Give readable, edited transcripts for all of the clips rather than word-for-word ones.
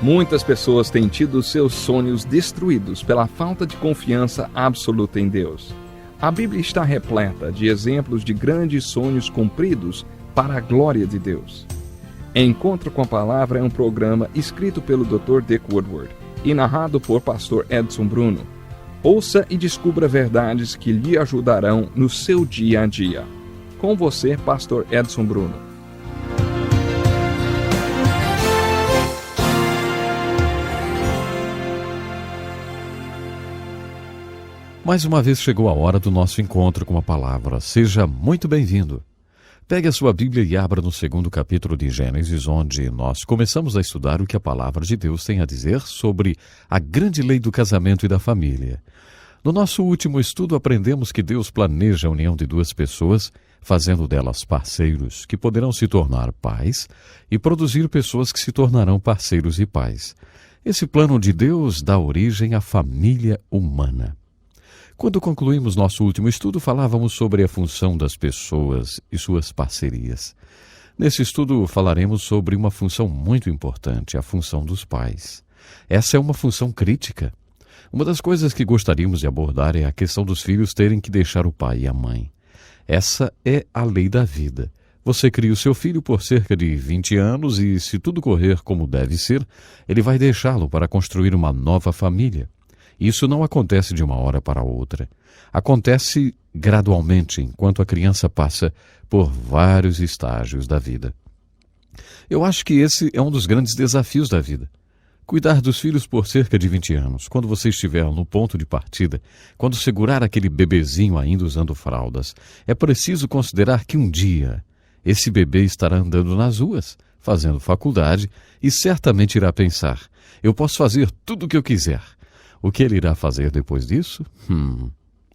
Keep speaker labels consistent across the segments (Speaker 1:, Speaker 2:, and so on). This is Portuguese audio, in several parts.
Speaker 1: Muitas pessoas têm tido seus sonhos destruídos pela falta de confiança absoluta em Deus. A Bíblia está repleta de exemplos de grandes sonhos cumpridos para a glória de Deus. Encontro com a Palavra é um programa escrito pelo Dr. Dick Woodward e narrado por Pastor Edson Bruno. Ouça e descubra verdades que lhe ajudarão no seu dia a dia. Com você, Pastor Edson Bruno.
Speaker 2: Mais uma vez chegou a hora do nosso encontro com a Palavra. Seja muito bem-vindo. Pegue a sua Bíblia e abra no 2º capítulo de Gênesis, onde nós começamos a estudar o que a Palavra de Deus tem a dizer sobre a grande lei do casamento e da família. No nosso último estudo, aprendemos que Deus planeja a união de duas pessoas, fazendo delas parceiros que poderão se tornar pais e produzir pessoas que se tornarão parceiros e pais. Esse plano de Deus dá origem à família humana. Quando concluímos nosso último estudo, falávamos sobre a função das pessoas e suas parcerias. Nesse estudo, falaremos sobre uma função muito importante, a função dos pais. Essa é uma função crítica. Uma das coisas que gostaríamos de abordar é a questão dos filhos terem que deixar o pai e a mãe. Essa é a lei da vida. Você cria o seu filho por cerca de 20 anos e, se tudo correr como deve ser, ele vai deixá-lo para construir uma nova família. Isso não acontece de uma hora para outra. Acontece gradualmente, enquanto a criança passa por vários estágios da vida. Eu acho que esse é um dos grandes desafios da vida. Cuidar dos filhos por cerca de 20 anos, quando você estiver no ponto de partida, quando segurar aquele bebezinho ainda usando fraldas, é preciso considerar que um dia esse bebê estará andando nas ruas, fazendo faculdade e certamente irá pensar: eu posso fazer tudo o que eu quiser. O que ele irá fazer depois disso?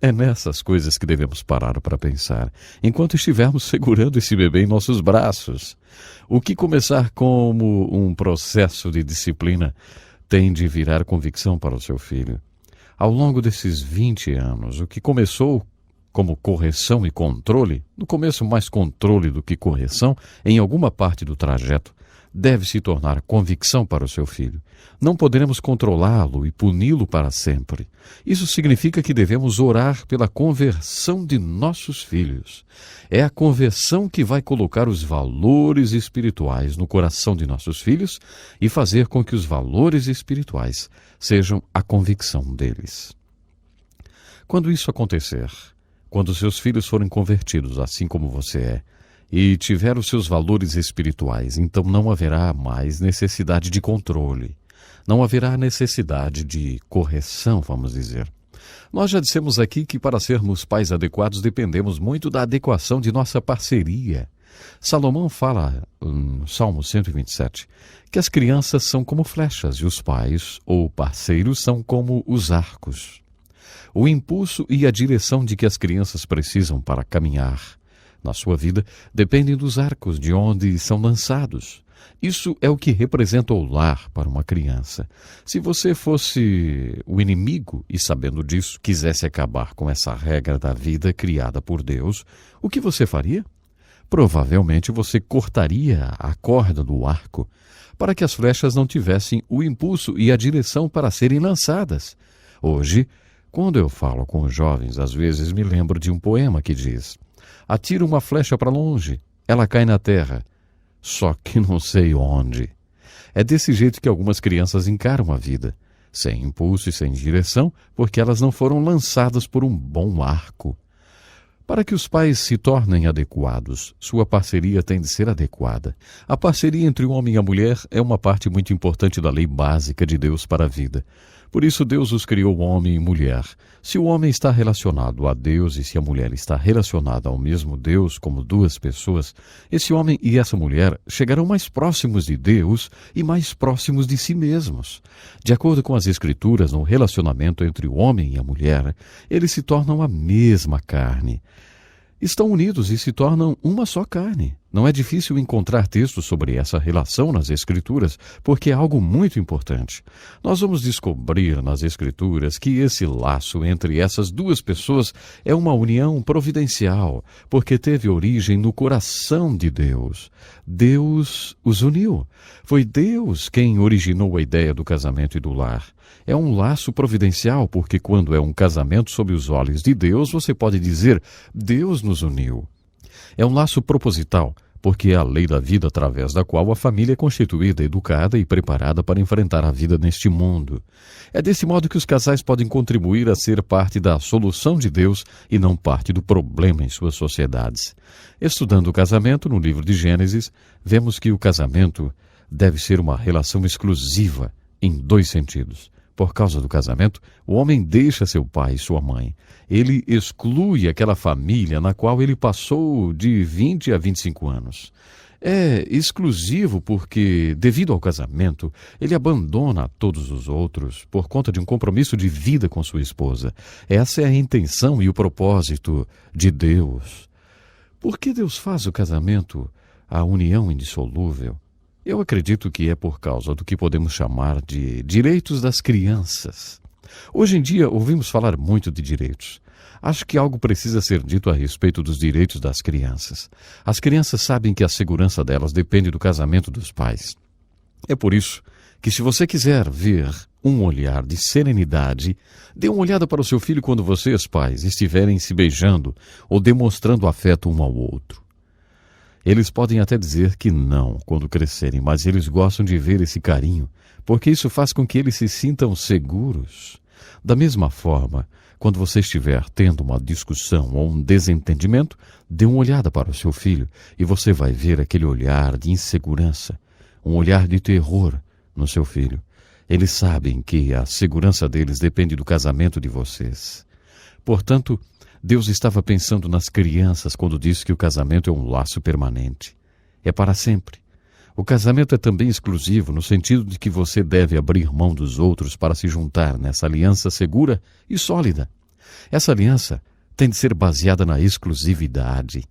Speaker 2: É nessas coisas que devemos parar para pensar, enquanto estivermos segurando esse bebê em nossos braços. O que começar como um processo de disciplina tem de virar convicção para o seu filho. Ao longo desses 20 anos, o que começou como correção e controle, no começo mais controle do que correção, em alguma parte do trajeto, deve se tornar convicção para o seu filho. Não poderemos controlá-lo e puni-lo para sempre. Isso significa que devemos orar pela conversão de nossos filhos. É a conversão que vai colocar os valores espirituais no coração de nossos filhos e fazer com que os valores espirituais sejam a convicção deles. Quando isso acontecer, quando seus filhos forem convertidos, assim como você é, e tiver os seus valores espirituais, então não haverá mais necessidade de controle. Não haverá necessidade de correção, vamos dizer. Nós já dissemos aqui que para sermos pais adequados dependemos muito da adequação de nossa parceria. Salomão fala, no Salmo 127, que as crianças são como flechas e os pais ou parceiros são como os arcos. O impulso e a direção de que as crianças precisam para caminhar na sua vida dependem dos arcos de onde são lançados. Isso é o que representa o lar para uma criança. Se você fosse o inimigo e, sabendo disso, quisesse acabar com essa regra da vida criada por Deus, o que você faria? Provavelmente você cortaria a corda do arco para que as flechas não tivessem o impulso e a direção para serem lançadas. Hoje, quando eu falo com os jovens, às vezes me lembro de um poema que diz: atira uma flecha para longe, ela cai na terra, só que não sei onde. É desse jeito que algumas crianças encaram a vida, sem impulso e sem direção, porque elas não foram lançadas por um bom arco. Para que os pais se tornem adequados, sua parceria tem de ser adequada. A parceria entre o homem e a mulher é uma parte muito importante da lei básica de Deus para a vida. Por isso Deus os criou homem e mulher. Se o homem está relacionado a Deus e se a mulher está relacionada ao mesmo Deus como duas pessoas, esse homem e essa mulher chegarão mais próximos de Deus e mais próximos de si mesmos. De acordo com as Escrituras, no relacionamento entre o homem e a mulher, eles se tornam a mesma carne. Estão unidos e se tornam uma só carne. Não é difícil encontrar textos sobre essa relação nas Escrituras, porque é algo muito importante. Nós vamos descobrir nas Escrituras que esse laço entre essas duas pessoas é uma união providencial, porque teve origem no coração de Deus. Deus os uniu. Foi Deus quem originou a ideia do casamento e do lar. É um laço providencial, porque quando é um casamento sob os olhos de Deus, você pode dizer, Deus nos uniu. É um laço proposital, porque é a lei da vida através da qual a família é constituída, educada e preparada para enfrentar a vida neste mundo. É desse modo que os casais podem contribuir a ser parte da solução de Deus e não parte do problema em suas sociedades. Estudando o casamento, no livro de Gênesis, vemos que o casamento deve ser uma relação exclusiva em dois sentidos. Por causa do casamento, o homem deixa seu pai e sua mãe. Ele exclui aquela família na qual ele passou de 20 a 25 anos. É exclusivo porque, devido ao casamento, ele abandona todos os outros por conta de um compromisso de vida com sua esposa. Essa é a intenção e o propósito de Deus. Por que Deus faz o casamento a união indissolúvel? Eu acredito que é por causa do que podemos chamar de direitos das crianças. Hoje em dia, ouvimos falar muito de direitos. Acho que algo precisa ser dito a respeito dos direitos das crianças. As crianças sabem que a segurança delas depende do casamento dos pais. É por isso que, se você quiser ver um olhar de serenidade, dê uma olhada para o seu filho quando vocês, pais, estiverem se beijando ou demonstrando afeto um ao outro. Eles podem até dizer que não quando crescerem, mas eles gostam de ver esse carinho, porque isso faz com que eles se sintam seguros. Da mesma forma, quando você estiver tendo uma discussão ou um desentendimento, dê uma olhada para o seu filho e você vai ver aquele olhar de insegurança, um olhar de terror no seu filho. Eles sabem que a segurança deles depende do casamento de vocês. Portanto, Deus estava pensando nas crianças quando disse que o casamento é um laço permanente. É para sempre. O casamento é também exclusivo no sentido de que você deve abrir mão dos outros para se juntar nessa aliança segura e sólida. Essa aliança tem de ser baseada na exclusividade.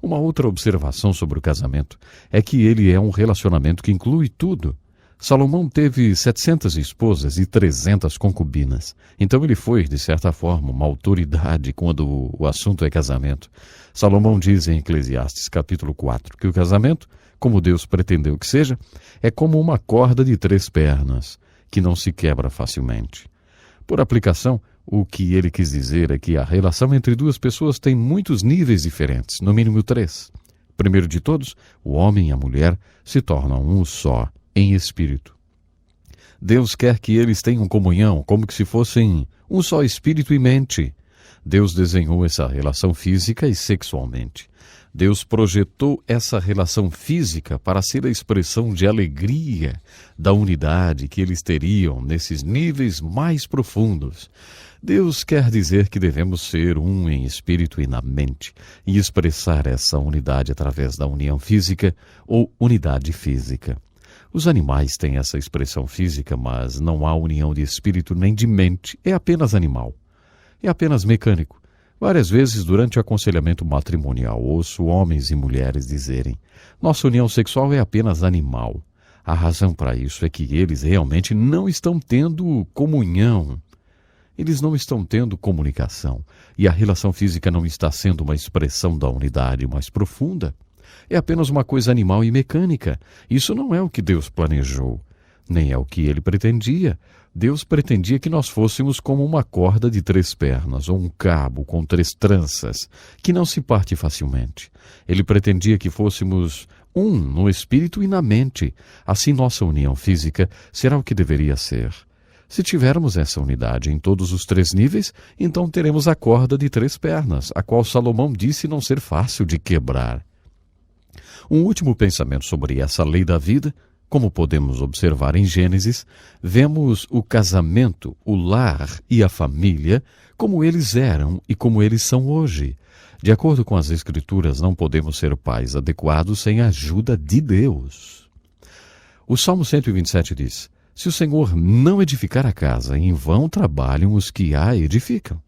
Speaker 2: Uma outra observação sobre o casamento é que ele é um relacionamento que inclui tudo. Salomão teve 700 esposas e 300 concubinas. Então ele foi, de certa forma, uma autoridade quando o assunto é casamento. Salomão diz em Eclesiastes capítulo 4 que o casamento, como Deus pretendeu que seja, é como uma corda de 3 pernas, que não se quebra facilmente. Por aplicação, o que ele quis dizer é que a relação entre duas pessoas tem muitos níveis diferentes, no mínimo 3. Primeiro de todos, o homem e a mulher se tornam um só, em espírito. Deus quer que eles tenham comunhão, como que se fossem um só espírito e mente. Deus desenhou essa relação física e sexualmente. Deus projetou essa relação física para ser a expressão de alegria da unidade que eles teriam nesses níveis mais profundos. Deus quer dizer que devemos ser um em espírito e na mente e expressar essa unidade através da união física ou unidade física. Os animais têm essa expressão física, mas não há união de espírito nem de mente. É apenas animal. É apenas mecânico. Várias vezes, durante o aconselhamento matrimonial, ouço homens e mulheres dizerem: nossa união sexual é apenas animal. A razão para isso é que eles realmente não estão tendo comunhão. Eles não estão tendo comunicação. E a relação física não está sendo uma expressão da unidade mais profunda. É apenas uma coisa animal e mecânica. Isso não é o que Deus planejou, nem é o que ele pretendia. Deus pretendia que nós fôssemos como uma corda de 3 pernas, ou um cabo com 3 tranças, que não se parte facilmente. Ele pretendia que fôssemos um no espírito e na mente. Assim nossa união física será o que deveria ser. Se tivermos essa unidade em todos os 3 níveis, então teremos a corda de 3 pernas, a qual Salomão disse não ser fácil de quebrar. Um último pensamento sobre essa lei da vida. Como podemos observar em Gênesis, vemos o casamento, o lar e a família como eles eram e como eles são hoje. De acordo com as Escrituras, não podemos ser pais adequados sem a ajuda de Deus. O Salmo 127 diz: se o Senhor não edificar a casa, em vão trabalham os que a edificam.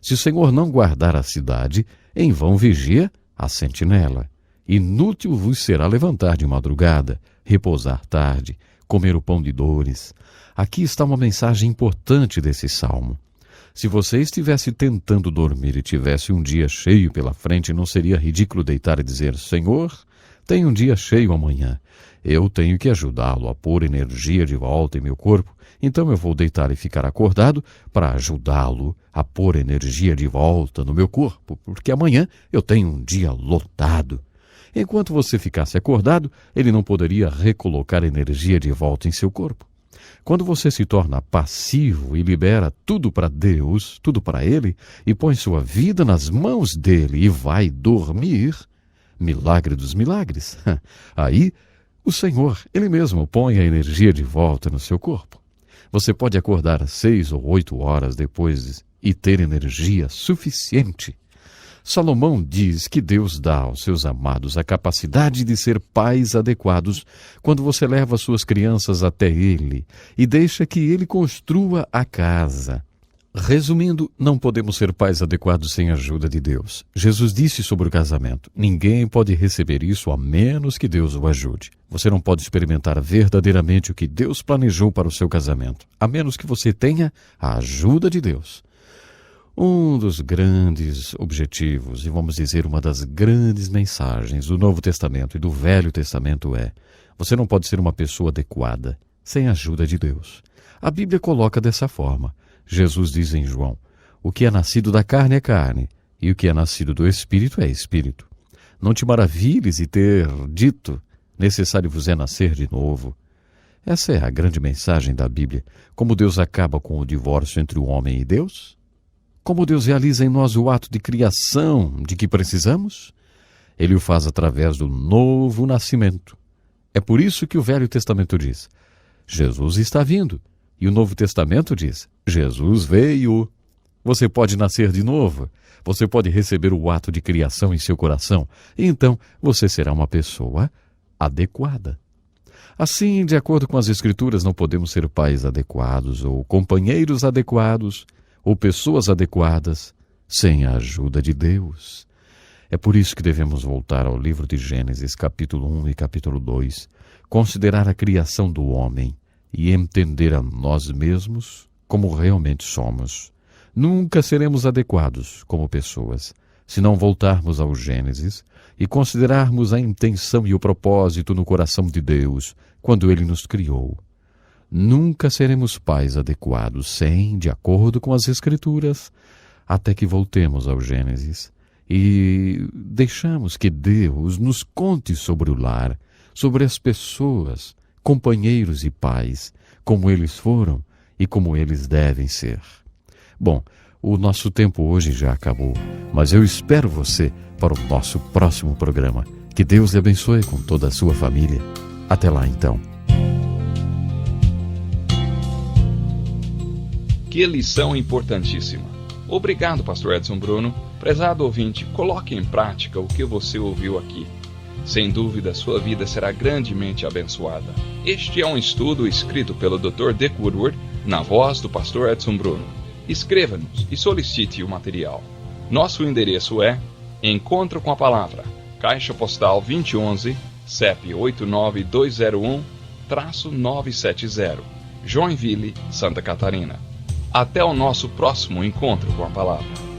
Speaker 2: Se o Senhor não guardar a cidade, em vão vigia a sentinela. Inútil vos será levantar de madrugada, repousar tarde, comer o pão de dores. Aqui está uma mensagem importante desse salmo. Se você estivesse tentando dormir e tivesse um dia cheio pela frente, não seria ridículo deitar e dizer: Senhor, tem um dia cheio amanhã. Eu tenho que ajudá-lo a pôr energia de volta em meu corpo, então eu vou deitar e ficar acordado para ajudá-lo a pôr energia de volta no meu corpo, porque amanhã eu tenho um dia lotado. Enquanto você ficasse acordado, ele não poderia recolocar energia de volta em seu corpo. Quando você se torna passivo e libera tudo para Deus, tudo para Ele, e põe sua vida nas mãos dele e vai dormir, milagre dos milagres, aí o Senhor, Ele mesmo, põe a energia de volta no seu corpo. Você pode acordar 6 ou 8 horas depois e ter energia suficiente. Salomão diz que Deus dá aos seus amados a capacidade de ser pais adequados quando você leva suas crianças até Ele e deixa que Ele construa a casa. Resumindo, não podemos ser pais adequados sem a ajuda de Deus. Jesus disse sobre o casamento: ninguém pode receber isso a menos que Deus o ajude. Você não pode experimentar verdadeiramente o que Deus planejou para o seu casamento, a menos que você tenha a ajuda de Deus. Um dos grandes objetivos, e vamos dizer uma das grandes mensagens do Novo Testamento e do Velho Testamento é: você não pode ser uma pessoa adequada sem a ajuda de Deus. A Bíblia coloca dessa forma. Jesus diz em João: o que é nascido da carne é carne, e o que é nascido do Espírito é Espírito. Não te maravilhes de ter dito: necessário vos é nascer de novo. Essa é a grande mensagem da Bíblia. Como Deus acaba com o divórcio entre o homem e Deus? Como Deus realiza em nós o ato de criação de que precisamos? Ele o faz através do novo nascimento. É por isso que o Velho Testamento diz: Jesus está vindo. E o Novo Testamento diz: Jesus veio. Você pode nascer de novo. Você pode receber o ato de criação em seu coração. E então você será uma pessoa adequada. Assim, de acordo com as Escrituras, não podemos ser pais adequados, ou companheiros adequados, ou pessoas adequadas, sem a ajuda de Deus. É por isso que devemos voltar ao livro de Gênesis, capítulo 1 e capítulo 2, considerar a criação do homem e entender a nós mesmos como realmente somos. Nunca seremos adequados como pessoas se não voltarmos ao Gênesis e considerarmos a intenção e o propósito no coração de Deus quando Ele nos criou. Nunca seremos pais adequados sem, de acordo com as Escrituras, até que voltemos ao Gênesis e deixamos que Deus nos conte sobre o lar, sobre as pessoas, companheiros e pais, como eles foram e como eles devem ser. Bom, o nosso tempo hoje já acabou, mas eu espero você para o nosso próximo programa. Que Deus lhe abençoe com toda a sua família. Até lá, então.
Speaker 1: Que lição importantíssima. Obrigado, Pastor Edson Bruno. Prezado ouvinte, coloque em prática o que você ouviu aqui. Sem dúvida, sua vida será grandemente abençoada. Este é um estudo escrito pelo Dr. Dick Woodward, na voz do Pastor Edson Bruno. Escreva-nos e solicite o material. Nosso endereço é Encontro com a Palavra, Caixa Postal 2011, CEP 89201-970, Joinville, Santa Catarina. Até o nosso próximo encontro com a Palavra.